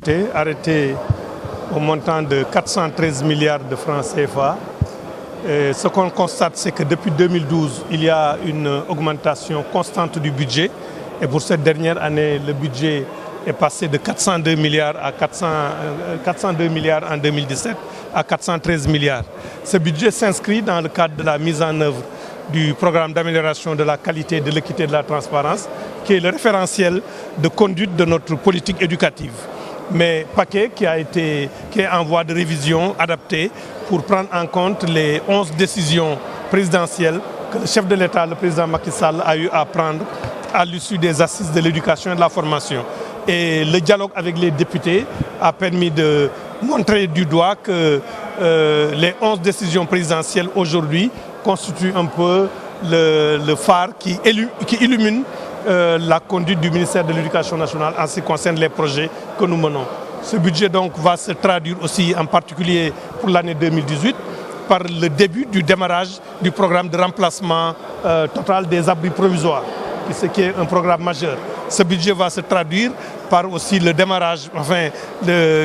députés, arrêté au montant de 413 milliards de francs CFA. Et ce qu'on constate, c'est que depuis 2012, il y a une augmentation constante du budget. Et pour cette dernière année, le budget est passé de 402 milliards à 402 milliards en 2017 à 413 milliards. Ce budget s'inscrit dans le cadre de la mise en œuvre du programme d'amélioration de la qualité, de l'équité et de la transparence, qui est le référentiel de conduite de notre politique éducative. Mais paquet qui est en voie de révision adapté pour prendre en compte les 11 décisions présidentielles que le chef de l'État, le président Macky Sall, a eu à prendre à l'issue des assises de l'éducation et de la formation. Et le dialogue avec les députés a permis de montrer du doigt que les 11 décisions présidentielles aujourd'hui constituent un peu le phare qui illumine la conduite du ministère de l'Éducation nationale en ce qui concerne les projets que nous menons. Ce budget donc va se traduire aussi en particulier pour l'année 2018 par le début du démarrage du programme de remplacement total des abris provisoires, ce qui est un programme majeur. Ce budget va se traduire par aussi le démarrage,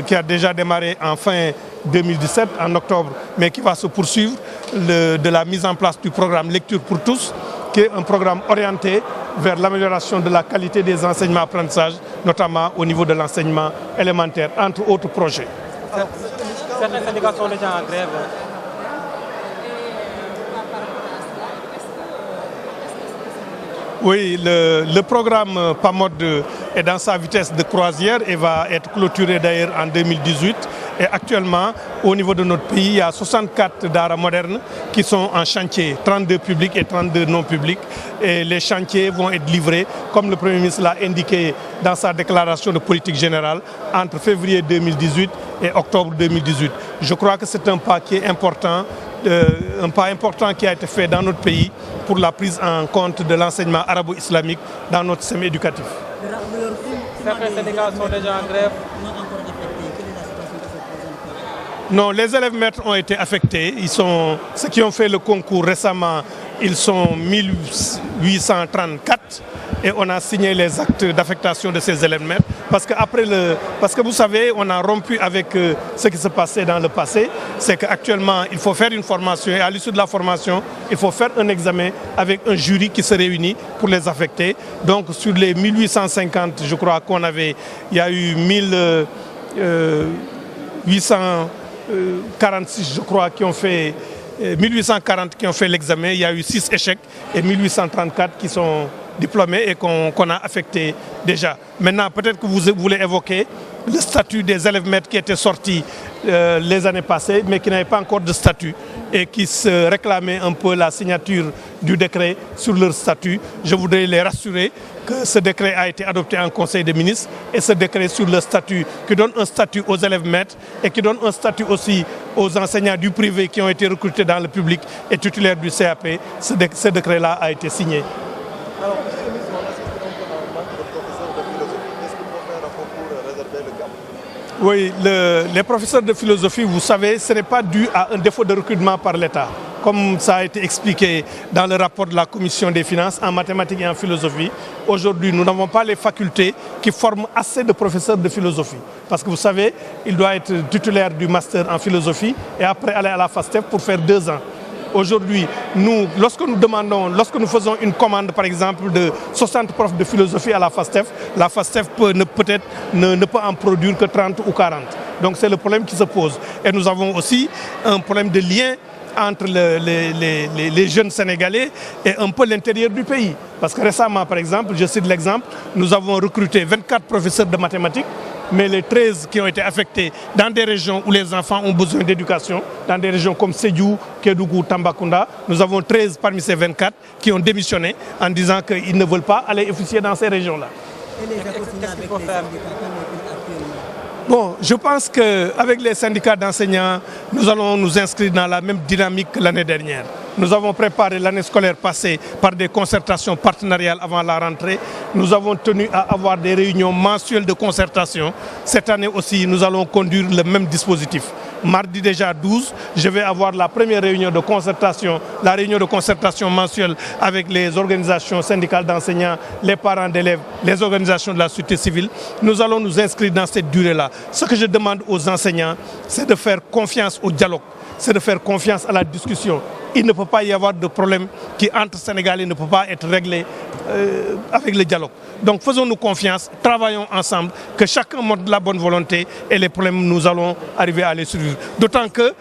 qui a déjà démarré en fin 2017, en octobre, mais qui va se poursuivre, de la mise en place du programme Lecture pour tous, qui est un programme orienté vers l'amélioration de la qualité des enseignements-apprentissages, notamment au niveau de l'enseignement élémentaire, entre autres projets. Certaines syndicats sont déjà en grève. Oui, le programme PAMOD est dans sa vitesse de croisière et va être clôturé d'ailleurs en 2018. Et actuellement, au niveau de notre pays, il y a 64 daara modernes qui sont en chantier, 32 publics et 32 non publics. Et les chantiers vont être livrés, comme le Premier ministre l'a indiqué dans sa déclaration de politique générale, entre février 2018 et octobre 2018. Je crois que c'est un pas qui est important, un pas important qui a été fait dans notre pays pour la prise en compte de l'enseignement arabo-islamique dans notre système éducatif. Certains syndicats sont déjà en grève. Non, les élèves maîtres ont été affectés. Ceux qui ont fait le concours récemment, ils sont 1834 et on a signé les actes d'affectation de ces élèves maîtres. Parce que vous savez, on a rompu avec ce qui se passait dans le passé. C'est qu'actuellement, il faut faire une formation et à l'issue de la formation, il faut faire un examen avec un jury qui se réunit pour les affecter. Donc sur les 1850, je crois qu'on avait, il y a eu 1846, je crois, qui ont fait 1840 qui ont fait l'examen. Il y a eu 6 échecs et 1834 qui sont diplômés et qu'on a affectés déjà. Maintenant, peut-être que vous voulez évoquer le statut des élèves maîtres qui étaient sortis les années passées, mais qui n'avaient pas encore de statut et qui se réclamaient un peu la signature du décret sur leur statut. Je voudrais les rassurer que ce décret a été adopté en Conseil des ministres et ce décret sur le statut, qui donne un statut aux élèves maîtres et qui donne un statut aussi aux enseignants du privé qui ont été recrutés dans le public et titulaires du CAP, ce décret-là a été signé. Alors, monsieur le ministre, on assiste un peu à un manque de professeurs de philosophie. Qu'est-ce qu'il faut faire pour réserver le gap? Oui, les professeurs de philosophie, vous savez, ce n'est pas dû à un défaut de recrutement par l'État. Comme ça a été expliqué dans le rapport de la Commission des finances en mathématiques et en philosophie, aujourd'hui, nous n'avons pas les facultés qui forment assez de professeurs de philosophie. Parce que vous savez, il doit être titulaire du master en philosophie et après aller à la FASTEF pour faire 2 ans. Aujourd'hui, lorsque nous faisons une commande, par exemple, de 60 profs de philosophie à la FASTEF ne peut en produire que 30 ou 40. Donc c'est le problème qui se pose. Et nous avons aussi un problème de lien entre les jeunes Sénégalais et un peu l'intérieur du pays. Parce que récemment, par exemple, je cite l'exemple, nous avons recruté 24 professeurs de mathématiques, mais les 13 qui ont été affectés dans des régions où les enfants ont besoin d'éducation, dans des régions comme Sédhiou, Kédougou, Tambacounda, nous avons 13 parmi ces 24 qui ont démissionné en disant qu'ils ne veulent pas aller officier dans ces régions-là. Qu'est-ce qu'il faut faire? Bon, je pense qu'avec les syndicats d'enseignants, nous allons nous inscrire dans la même dynamique que l'année dernière. Nous avons préparé l'année scolaire passée par des concertations partenariales avant la rentrée. Nous avons tenu à avoir des réunions mensuelles de concertation. Cette année aussi, nous allons conduire le même dispositif. Mardi déjà 12, je vais avoir la première réunion de concertation, la réunion de concertation mensuelle avec les organisations syndicales d'enseignants, les parents d'élèves, les organisations de la société civile. Nous allons nous inscrire dans cette durée-là. Ce que je demande aux enseignants, c'est de faire confiance au dialogue, c'est de faire confiance à la discussion. Il ne peut pas y avoir de problème qui entre Sénégalais ne peut pas être réglé avec le dialogue. Donc faisons-nous confiance, travaillons ensemble, que chacun montre de la bonne volonté et les problèmes, nous allons arriver à les survivre. D'autant que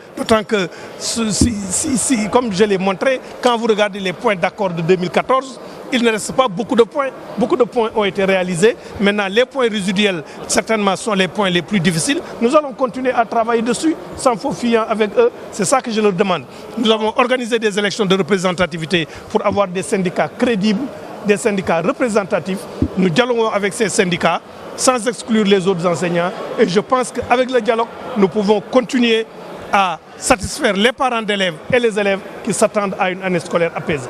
comme je l'ai montré, quand vous regardez les points d'accord de 2014, il ne reste pas beaucoup de points. Beaucoup de points ont été réalisés. Maintenant, les points résiduels, certainement, sont les points les plus difficiles. Nous allons continuer à travailler dessus, sans faux fuyant avec eux. C'est ça que je leur demande. Nous avons organisé des élections de représentativité pour avoir des syndicats crédibles, des syndicats représentatifs. Nous dialoguons avec ces syndicats, sans exclure les autres enseignants. Et je pense qu'avec le dialogue, nous pouvons continuer à satisfaire les parents d'élèves et les élèves qui s'attendent à une année scolaire apaisée.